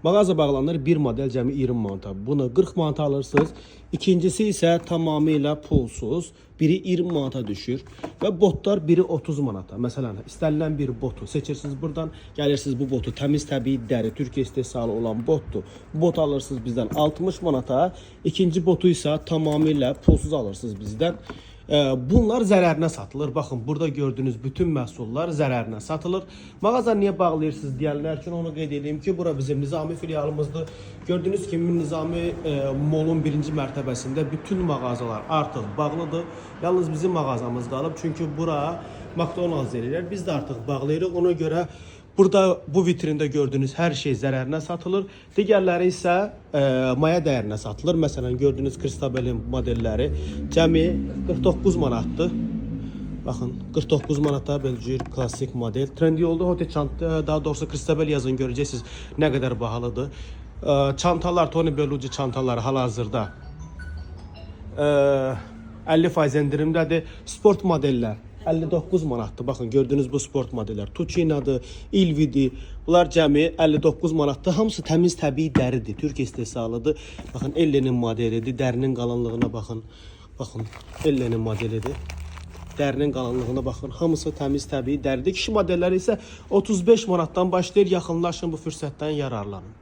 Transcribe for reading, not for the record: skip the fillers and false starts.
Mağaza bağlanır bir model cəmi 20 manata. Bunu 40 manata alırsınız. İkincisi isə tamamilə pulsuz. Biri 20 manata düşür və botlar biri 30 manata. Məsələn, istənilən bir botu seçirsiniz buradan, gəlirsiniz bu botu təmiz təbii dəri, Türkiyə istehsalı olan botdur. Bot alırsınız bizdən 60 manata. İkinci botu isə tamamilə pulsuz alırsınız bizdən. Bunlar zərərinə satılır. Baxın, burada gördüyünüz bütün məhsullar zərərinə satılır. Mağaza niyə bağlayırsınız deyənlər üçün onu qeyd edeyim ki, bura bizim Nizami filialımızdır. Gördüyünüz kimi Nizami molun birinci mərtəbəsində bütün mağazalar artıq bağlıdır. Yalnız bizim mağazamız qalıb. Çünki bura McDonald's eləyirlər. Biz də artıq bağlayırıq. Ona görə burada bu vitrində gördüyünüz hər şey zərərinə satılır. Digərləri isə maya dəyərinə satılır. Məsələn, gördüyünüz Kristabelin modelləri cəmi 49 manatdır. Baxın, 49 manata belə klassik model. Trendyolda Hote çanta, daha doğrusu Kristabel yazın, görəcəksiniz nə qədər bahalıdır. Çantalar, Tony Berlucci çantaları hal-hazırda 50% endirimdədir. Sport modellər 59 manatdır. Baxın, gördüyünüz bu sport modellər Tucinadır, Ilvidir. Bunlar cəmi 59 manatdır. Hamısı təmiz təbii dəridir. Türkiyə istehsalıdır. Baxın, Ellenin modelidir. Dərinin qalınlığına baxın. Baxın, Ellenin modelidir. Dərinin qalınlığına baxın. Hamısı təmiz təbii dəridir. Kişi modelləri isə 35 manatdan başlayır. Yaxınlaşın, bu fürsətdən yararlanın.